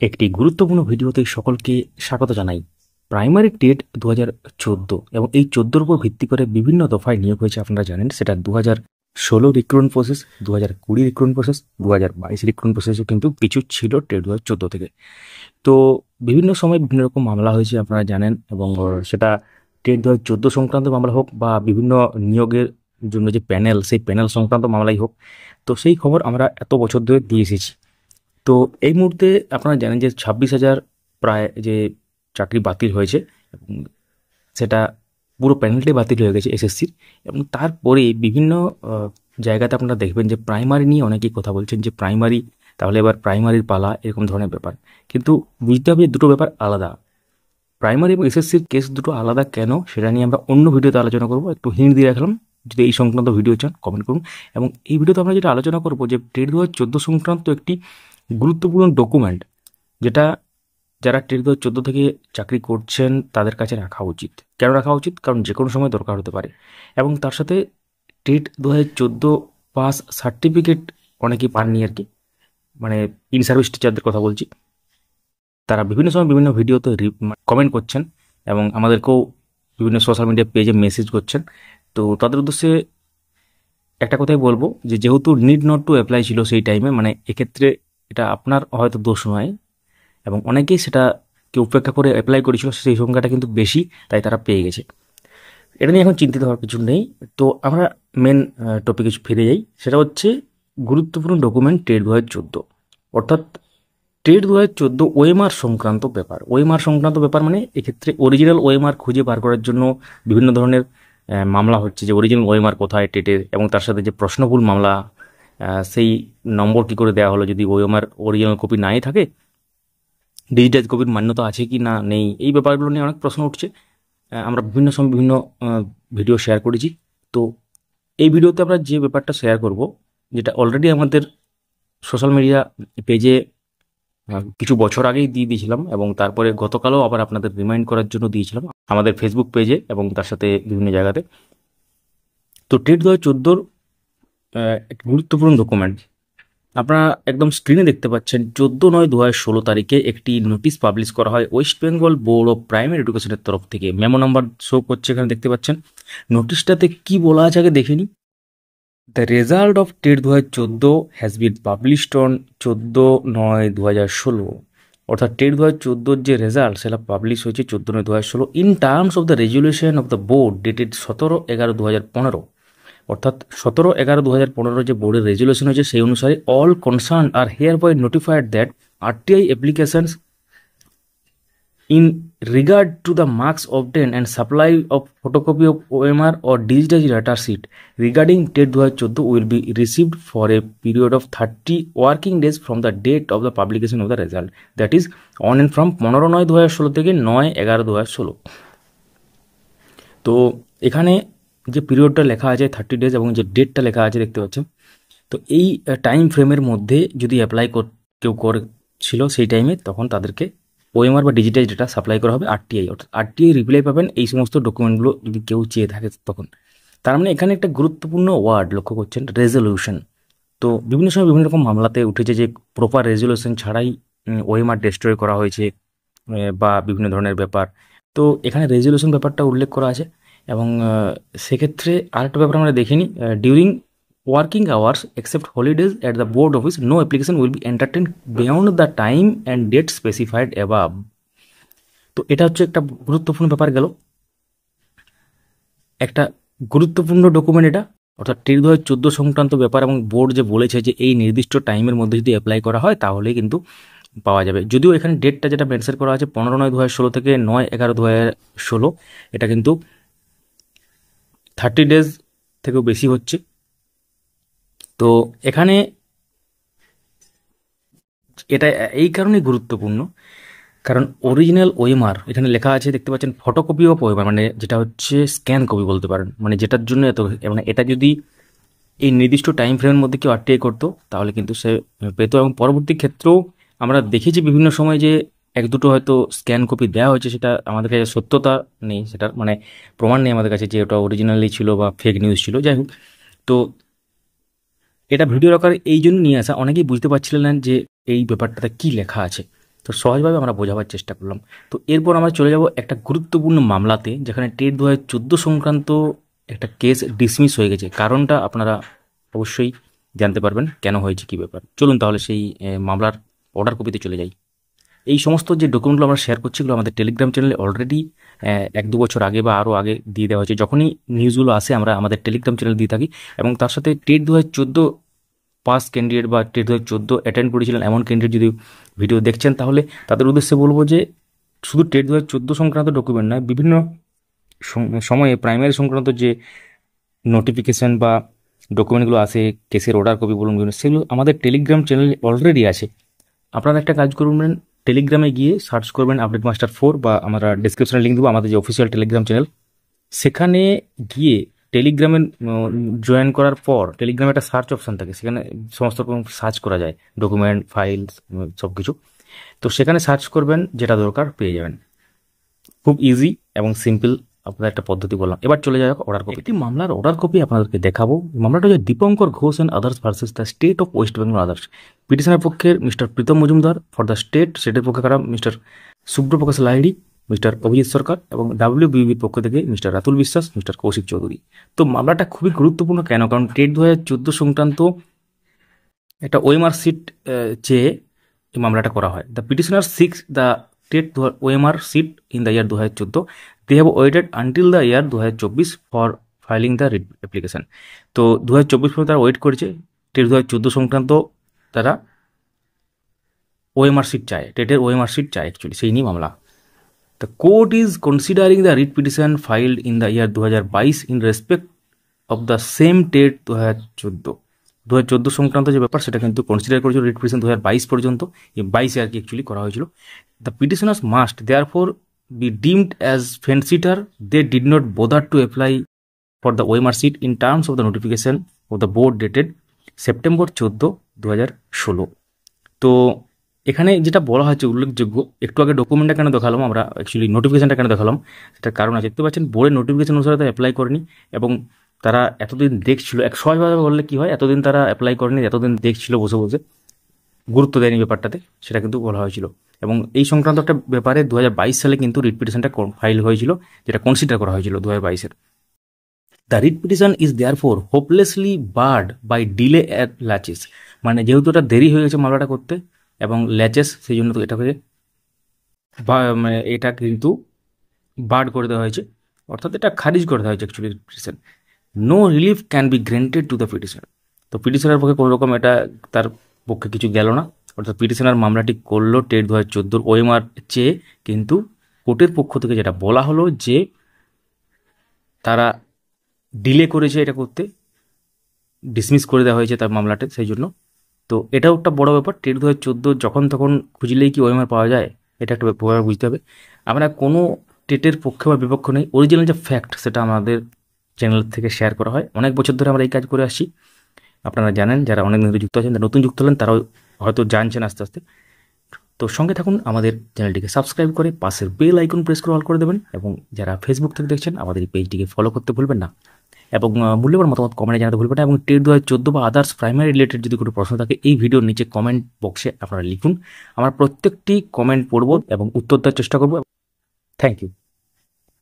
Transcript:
একটি গুরুত্বপূর্ণ ভিডিওতে সকলকে স্বাগত জানাই। প্রাইমারি টেট 2014 এবং এই 14-র উপর ভিত্তি করে বিভিন্ন দফায় নিয়োগ হয়েছে, আপনারা জানেন। সেটা 2016 recruitment process, 2020 recruitment process, 2022 recruitment প্রসেসও কিন্তু কিছু ছিল টেট 2014 থেকে। তো বিভিন্ন সময় বিভিন্ন রকম মামলা হয়েছে, আপনারা জানেন, এবং সেটা টেট 2014 সংক্রান্ত মামলা হোক বা বিভিন্ন নিয়োগের জন্য যে প্যানেল, সেই প্যানেল সংক্রান্ত মামলাই হোক। তো সেই খবর আমরা এত বছর ধরে দিয়ে এসেছি। তো এই মুহূর্তে আপনারা জানেন যে 26,000 প্রায় যে চাকরি বাতিল হয়েছে, এবং সেটা পুরো প্যানেলটাই বাতিল হয়ে গেছে এসএসসির। এবং তারপরে বিভিন্ন জায়গাতে আপনারা দেখবেন যে প্রাইমারি নিয়ে অনেকেই কথা বলছেন যে প্রাইমারি, তাহলে এবার প্রাইমারির পালা, এরকম ধরনের ব্যাপার। কিন্তু বুঝতে হবে যে দুটো ব্যাপার আলাদা। প্রাইমারি এবং এসএসসির কেস দুটো আলাদা কেন, সেটা নিয়ে আমরা অন্য ভিডিওতে আলোচনা করবো। একটু হিন্ট দিয়ে রাখলাম, যদি এই সংক্রান্ত ভিডিও চান কমেন্ট করুন। এবং এই ভিডিওতে আমরা যেটা আলোচনা করবো যে টেট 2014 সংক্রান্ত একটি গুরুত্বপূর্ণ ডকুমেন্ট, যেটা যারা টেট 2014 থেকে চাকরি করছেন তাদের কাছে রাখা উচিত। কেন রাখা উচিত? কারণ যে কোনো সময় দরকার হতে পারে। এবং তার সাথে টেট 2014 পাস সার্টিফিকেট অনেকেই পাননি আর কি, মানে ইন সার্ভিস টিচারদের কথা বলছি। তারা বিভিন্ন সময় বিভিন্ন ভিডিওতে কমেন্ট করছেন এবং আমাদেরকেও বিভিন্ন সোশ্যাল মিডিয়া পেজে মেসেজ করছেন। তো তাদের উদ্দেশ্যে একটা কথাই বলবো যে যেহেতু নিড নট টু অ্যাপ্লাই ছিল সেই টাইমে, মানে এক্ষেত্রে এটা আপনার হয়তো দোষ নয়, এবং অনেকেই সেটাকে উপেক্ষা করে অ্যাপ্লাই করেছিল, সেই সংখ্যাটা কিন্তু বেশি, তাই তারা পেয়ে গেছে। এটা নিয়ে এখন চিন্তিত হওয়ার কিছু নেই। তো আমরা মেন টপিকে ফিরে যাই, সেটা হচ্ছে গুরুত্বপূর্ণ ডকুমেন্ট টেট 2014, অর্থাৎ টেট 2014 ওএমআর সংক্রান্ত ব্যাপার। ওএমআর সংক্রান্ত ব্যাপার মানে এক্ষেত্রে অরিজিনাল ওএমআর খুঁজে বার করার জন্য বিভিন্ন ধরনের মামলা হচ্ছে, যে অরিজিনাল ওএমআর কোথায় টেটের, এবং তার সাথে যে প্রশ্নভুল মামলা, সেই নম্বর কী করে দেওয়া হলো যদি ওএমআর অরিজিনাল কপি নাই থাকে, ডিজিটাইজ কপির মান্যতা আছে কি না নেই, এই ব্যাপারগুলো নিয়ে অনেক প্রশ্ন উঠছে। আমরা বিভিন্ন সময় বিভিন্ন ভিডিও শেয়ার করেছি। তো এই ভিডিওতে আমরা যে ব্যাপারটা শেয়ার করব, যেটা অলরেডি আমাদের সোশ্যাল মিডিয়া পেজে কিছু বছর আগেই দিয়ে দিয়েছিলাম, এবং তারপরে গতকালও আবার আপনাদের রিমাইন্ড করার জন্য দিয়েছিলাম আমাদের ফেসবুক পেজে এবং তার সাথে বিভিন্ন জায়গাতে। তো টেট 2014 একটি গুরুত্বপূর্ণ ডকুমেন্ট আপনারা একদম স্ক্রিনে দেখতে পাচ্ছেন। 14/9/2016 তারিখে একটি নোটিশ পাবলিশ করা হয় West Bengal board of primary এডুকেশনের তরফ থেকে। মেমো নাম্বার শো করছে, এখানে দেখতে পাচ্ছেন। নোটিশটাতে কি বলা আছে আগে দেখে নিই। The result of TET 2014 has been published on 14/9/2016, অর্থাৎ টেট 2014 যে রেজাল্ট সেটা পাবলিশ হয়েছে 14/9/2016 in terms of the resolution of the board dated 17/11/2015, অর্থাৎ 17/11/2015 যে বোর্ডের রেজুলেশন হয়েছে সেই অনুসারে all concern are hereby notified that RTI applications in regard to the marks obtained and supply of photocopy of OMR or digitized data sheet regarding TET 2014 will be received for a period of 30 working days from the date of the publication of the result, that is on and from 15/9/2016 থেকে 9/11/2016। তো এখানে যে পিরিয়ডটা লেখা আছে 30 days এবং যে ডেটটা লেখা আছে দেখতে পাচ্ছেন। তো এই টাইম ফ্রেমের মধ্যে যদি অ্যাপ্লাই কেউ করেছিল সেই টাইমে, তখন তাদেরকে ওএমআর বা ডিজিটাইজ ডেটা সাপ্লাই করা হবে আরটিআই, অর্থাৎ আরটিআই রিপ্লাই পাবেন এই সমস্ত ডকুমেন্টগুলো যদি কেউ চেয়ে থাকে তখন। তার মানে এখানে একটা গুরুত্বপূর্ণ ওয়ার্ড লক্ষ্য করছেন, রেজলিউশন। তো বিভিন্ন সময় বিভিন্ন রকম মামলাতে উঠেছে যে প্রপার রেজলিউশন ছাড়াই ওএমআর ডিস্ট্রয় করা হয়েছে বা বিভিন্ন ধরনের ব্যাপার। তো এখানে রেজলিউশন ব্যাপারটা উল্লেখ করা আছে। এবং সেক্ষেত্রে আরেকটা ব্যাপার আমরা দেখিনি, during working hours except holidays at the board office no application will be entertained beyond the time and date specified above। তো এটা হচ্ছে একটা গুরুত্বপূর্ণ ব্যাপার গেল, একটা গুরুত্বপূর্ণ ডকুমেন্ট এটা, অর্থাৎ টেট 2014 সংক্রান্ত ব্যাপার। এবং বোর্ড যে বলেছে যে এই নির্দিষ্ট টাইমের মধ্যে যদি অ্যাপ্লাই করা হয় তাহলে কিন্তু পাওয়া যাবে। যদিও এখানে ডেটটা যেটা মেনশন করা আছে 15/9/2016 থেকে 9/11/2016, এটা কিন্তু 30 ডেজ থেকেও বেশি হচ্ছে। তো এখানে এটা এই কারণেই গুরুত্বপূর্ণ, কারণ অরিজিনাল ওএমআর এখানে লেখা আছে দেখতে পাচ্ছেন, ফটোকপি অফ ওএমআর মানে যেটা হচ্ছে স্ক্যান কপি বলতে পারেন, মানে যেটার জন্য এত, মানে এটা যদি এই নির্দিষ্ট টাইম ফ্রেমের মধ্যে কেউ আরটিআই করতো তাহলে কিন্তু সে পেত। এবং পরবর্তী ক্ষেত্রেও আমরা দেখেছি বিভিন্ন সময় যে এক দুটো হয়তো স্ক্যান কপি দেওয়া হয়েছে, সেটা আমাদের কাছে সত্যতা নেই, সেটার মানে প্রমাণ নেই আমাদের কাছে যে ওটা অরিজিনালি ছিল বা ফেক নিউজ ছিল, যাই হোক। তো এটা ভিডিওর আকারে এই জন্য নিয়ে আসা, অনেকেই বুঝতে পারছিলেন না যে এই ব্যাপারটাতে কী লেখা আছে। তো সহজভাবে আমরা বোঝাবার চেষ্টা করলাম। তো এরপর আমরা চলে যাব একটা গুরুত্বপূর্ণ মামলাতে, যেখানে টেট 2014 সংক্রান্ত একটা কেস ডিসমিস হয়ে গেছে। কারণটা আপনারা অবশ্যই জানতে পারবেন কেন হয়েছে, কী ব্যাপার। চলুন তাহলে সেই মামলার অর্ডার কপিতে চলে যাই। এই সমস্ত যে ডকুমেন্টগুলো আমরা শেয়ার করছি, এগুলো আমাদের টেলিগ্রাম চ্যানেলে অলরেডি 1-2 বছর আগে বা আরও আগে দিয়ে দেওয়া হয়েছে। যখনই নিউজগুলো আসে আমরা আমাদের টেলিগ্রাম চ্যানেল দিয়ে থাকি, এবং তার সাথে টেট 2014 পাস ক্যান্ডিডেট বা টেট 2014 অ্যাটেন্ড করেছিলেন এমন ক্যান্ডিডেট যদি ভিডিও দেখছেন, তাহলে তাদের উদ্দেশ্যে বলবো যে শুধু টেট 2014 সংক্রান্ত ডকুমেন্ট নয়, বিভিন্ন সময়ে প্রাইমারি সংক্রান্ত যে নোটিফিকেশান বা ডকুমেন্টগুলো আসে, কেসের অর্ডার কপি বলুন, সেগুলো আমাদের টেলিগ্রাম চ্যানেলে অলরেডি আছে। আপনারা একটা কাজ করবেন, টেলিগ্রামে গিয়ে সার্চ করবেন আপডেট মাস্টার 4, বা আমরা ডিসক্রিপশনে লিঙ্ক দেবো আমাদের যে অফিসিয়াল টেলিগ্রাম চ্যানেল। সেখানে গিয়ে টেলিগ্রামে জয়েন করার পর টেলিগ্রামে একটা সার্চ অপশান থাকে, সেখানে সমস্ত রকম সার্চ করা যায়, ডকুমেন্ট, ফাইলস, সব কিছু। তো সেখানে সার্চ করবেন, যেটা দরকার পেয়ে যাবেন। খুব ইজি এবং সিম্পল আপনাদের একটা পদ্ধতি বললাম। এবার চলে যাক অর্ডার কপি। একটি মামলার অর্ডার কপি আপনাদেরকে দেখাবো। মামলাটা হচ্ছে Dipankar Ghosh and others versus the state of West Bengal others. পিটিশনের পক্ষের mister Pritam Majumdar, for the স্টেটের পক্ষে কারা মিস্টার সুব্রপ্রকাশ লাহিড়ী, মিস্টার অভিজিৎ সরকার, এবং WBBর পক্ষ থেকে মিস্টার রাতুল বিশ্বাস, মিস্টার কৌশিক চৌধুরী। তো মামলাটা খুবই গুরুত্বপূর্ণ কেন? কারণ টেট 2014 সংক্রান্ত একটা ওএমআর সিট চেয়ে এই মামলাটা করা হয়। The petitioner six the TET OMR sheet in the year 2014। They have waited until the year 2024 for filing the writ application. তো 2024 পর্যন্ত তারা ওয়েট করেছে। টেট 2014 সংক্রান্ত তারা ওএমআর সিট চায়, টেটের ওএমআর সিট চায় অ্যাকচুয়ালি, সেই নিয়ে মামলা। The court is considering the writ petition filed in the year 2022 in respect of the same date 2014 সংক্রান্ত যে ব্যাপার সেটা কিন্তু কনসিডার করেছিল রিট পিটিশন 2022 পর্যন্ত, এই 22 আর কি অ্যাকচুয়ালি করা হয়েছিল। The petitioners must therefore be deemed as fence sitter they did not bother to apply for the OMR sheet in terms of the notification of the board dated September 14, 2016। তো এখানে যেটা বলা হয়েছে উল্লেখযোগ্য, একটু আগে ডকুমেন্টটা কেন দেখালাম আমরা, অ্যাকচুয়ালি নোটিফিকেশনটা কেন দেখালাম, সেটার কারণ আছে। দেখতে পাচ্ছেন বোর্ডের নোটিফিকেশন অনুসারে তারা অ্যাপ্লাই করেনি, এবং তারা এতদিন দেখছিল, এক সহজভাবে বললে কী হয়, এতদিন তারা অ্যাপ্লাই করেনি, এতদিন দেখছিল বসে বসে, গুরুত্ব দেয়নি ব্যাপারটাতে, সেটা কিন্তু বলা হয়েছিল। এবং এই সংক্রান্ত একটা ব্যাপারে 2022 সালে কিন্তু রিট পিটিশনটা ফাইল হয়েছিল, যেটা কনসিডার করা হয়েছিল 2022-এর। The writ petition is therefore hopelessly barred by delay at laches. মানে যেহেতু এটা দেরি হয়ে গেছে মামলাটা করতে এবং ল্যাচেস, সেই জন্য তো এটাকে মানে এটা কিন্তু বার্ড করে দেওয়া হয়েছে, অর্থাৎ এটা খারিজ করে দেওয়া হয়েছে actually petition. No relief can be granted to the petitioner. তো পিটিশনার পক্ষে কোনো রকম এটা তার পক্ষে কিছু গেল না, অর্থাৎ পিটিশনার মামলাটি করলো টেট 2014 ওএমআর চেয়ে, কিন্তু কোর্টের পক্ষ থেকে যেটা বলা হলো যে তারা ডিলে করেছে এটা করতে, ডিসমিস করে দেওয়া হয়েছে তার মামলাটা, সেই জন্য। তো এটাও একটা বড় ব্যাপার। টেট 2014 যখন তখন খুঁজলেই কি ওএমআর পাওয়া যায়, এটা একটা ব্যাপার বুঝতে হবে। আমরা কোনো টেটের পক্ষে বা বিপক্ষ নেই, অরিজিনাল যে ফ্যাক্ট সেটা আমাদের চ্যানেল থেকে শেয়ার করা হয়। অনেক বছর ধরে আমরা এই কাজ করে আসছি, আপনারা জানেন। যারা অনেক দিন ধরে যুক্ত আছেন, যারা নতুন যুক্ত হলেন, তারাও হয়তো জানছেন আস্তে আস্তে। তো সঙ্গে থাকুন, আমাদের চ্যানেলটিকে সাবস্ক্রাইব করে পাশের বেল আইকন প্রেস করে অল করে দেবেন, এবং যারা ফেসবুক থেকে দেখছেন আমাদের এই পেজটিকে ফলো করতে ভুলবেন না, এবং মূল্যবান মতামত কমেন্টে জানাতে ভুলবেন না। এবং টেট 2014 বা আদার্স প্রাইমারি রিলেটেড যদি কোনো প্রশ্ন থাকে, এই ভিডিওর নিচে কমেন্ট বক্সে আপনারা লিখুন। আমরা প্রত্যেকটি কমেন্ট পড়ব এবং উত্তর দেওয়ার চেষ্টা করব। Thank you.